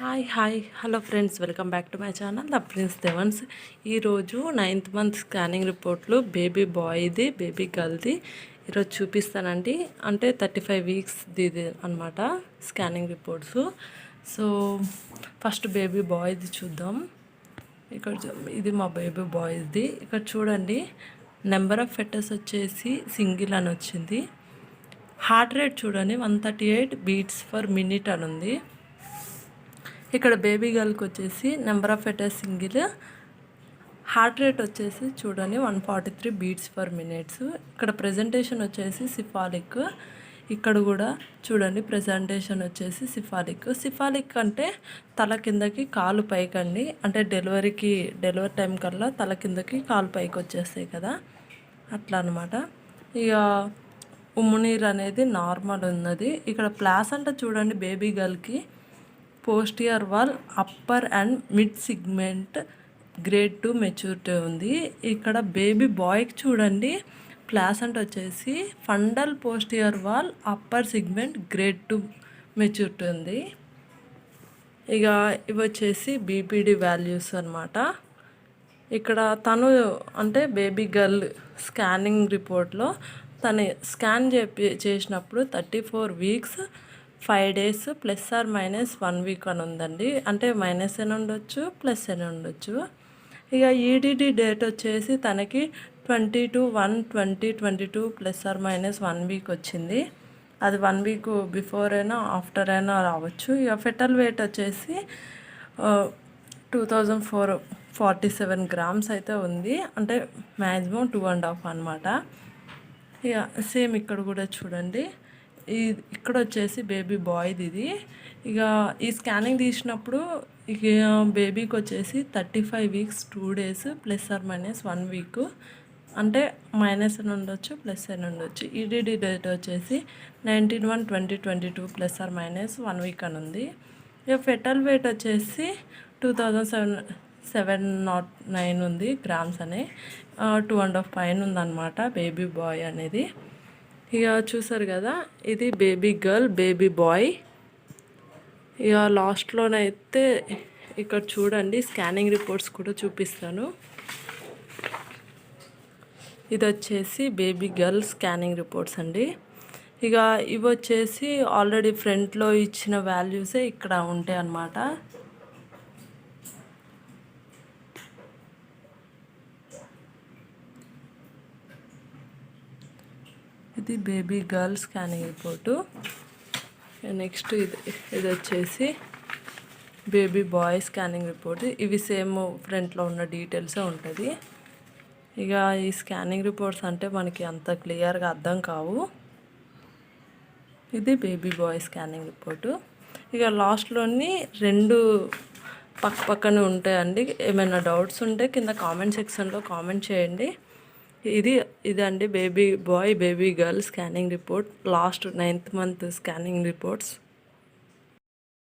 Hi hello friends, welcome back to my channel the prince Devans. ఈరోజు 9th month scanning రిపోర్ట్లు baby బాయ్ది baby గర్ల్ది ఈరోజు చూపిస్తానండి. అంటే 35 వీక్స్ది ఇది అనమాట scanning reports. So first baby బాయ్ది చూద్దాం. ఇక్కడ ఇది మా బేబీ బాయ్ది. ఇక్కడ చూడండి, నెంబర్ ఆఫ్ ఫెటర్స్ వచ్చేసి సింగిల్ అని వచ్చింది. హార్ట్ రేట్ చూడండి 138 బీట్స్ పర్ మినిట్ అని ఉంది. ఇక్కడ బేబీ గర్ల్కి వచ్చేసి number of fetters single, heart rate వచ్చేసి చూడండి 143 బీట్స్ పర్ మినిట్స్. ఇక్కడ ప్రజెంటేషన్ వచ్చేసి సిఫాలిక్. ఇక్కడ కూడా చూడండి ప్రజెంటేషన్ వచ్చేసి సిఫాలిక్ అంటే తల కిందకి కాలు పైకండి. అంటే డెలివరీ టైం కల్లా తల కిందకి కాలు పైకి వచ్చేస్తాయి కదా, అట్లా అనమాట. ఇక ఉమ్మునీరు అనేది నార్మల్ ఉన్నది. ఇక్కడ ప్లాసెంటా చూడండి బేబీ గర్ల్కి posterior wall upper and mid segment grade 2 maturity ఉంది. ఇక్కడ బేబీ బాయ్కి చూడండి ప్లాసెంటా వచ్చేసి fundal posterior wall upper segment grade 2 maturity ఉంది. ఇక ఇవి వచ్చేసి బీపీడీ వాల్యూస్ అనమాట. ఇక్కడ తను అంటే బేబీ గర్ల్ స్కానింగ్ రిపోర్ట్లో తను స్కాన్ చేసినప్పుడు 34 వీక్స్ 5 days ±1 week అని ఉందండి. అంటే మైనస్ అని ఉండొచ్చు, ప్లస్ అని ఉండొచ్చు. ఇక ఈడీడీ డేట్ వచ్చేసి తనకి 22/1/2022 ±1 week వచ్చింది. అది 1 week బిఫోర్ అయినా ఆఫ్టర్ అయినా రావచ్చు. ఇక ఫెటల్ వెయిట్ వచ్చేసి 2447 grams అయితే ఉంది. అంటే మ్యాక్సిమం 2.5 అనమాట. ఇక సేమ్ ఇక్కడ కూడా చూడండి, ఇక్కడ వచ్చేసి బేబీ బాయ్ది ఇది. ఇక ఈ స్కానింగ్ తీసినప్పుడు ఇక బేబీకి వచ్చేసి 35 weeks 2 days ±1 week. అంటే మైనస్ అని ఉండొచ్చు, ప్లస్ అని ఉండొచ్చు. ఈడీడీ డేట్ వచ్చేసి 19/1/2022 ±1 week అని ఉంది. ఇక ఫెటల్ వెయిట్ వచ్చేసి 2709 ఉంది గ్రామ్స్ అని. 2.5 పైన ఉందన్నమాట బేబీ బాయ్ అనేది. ఇక చూసారు కదా, ఇది బేబీ గర్ల్ బేబీ బాయ్. ఇక లాస్ట్లోనైతే ఇక్కడ చూడండి స్కానింగ్ రిపోర్ట్స్ కూడా చూపిస్తాను. ఇది వచ్చేసి బేబీ గర్ల్ స్కానింగ్ రిపోర్ట్స్ అండి. ఇక ఇవి వచ్చేసి ఆల్రెడీ ఫ్రంట్లో ఇచ్చిన వాల్యూసే ఇక్కడ ఉంటాయి అన్నమాట. ఇది baby girl scanning report. Next ఇది వచ్చేసి బేబీ బాయ్ స్కానింగ్ రిపోర్ట్. ఇవి సేమ్ ఫ్రంట్లో ఉన్న డీటెయిల్సే ఉంటుంది. ఇక ఈ స్కానింగ్ రిపోర్ట్స్ అంటే మనకి అంత క్లియర్గా అర్థం కావు. ఇది బేబీ బాయ్ స్కానింగ్ రిపోర్టు. ఇక లాస్ట్లోని 2 పక్కనే ఉంటాయండి. ఏమైనా డౌట్స్ ఉంటే కింద కామెంట్ సెక్షన్లో కామెంట్ చేయండి. ఇదండి baby bye baby girl scanning report, last 9th month scanning reports.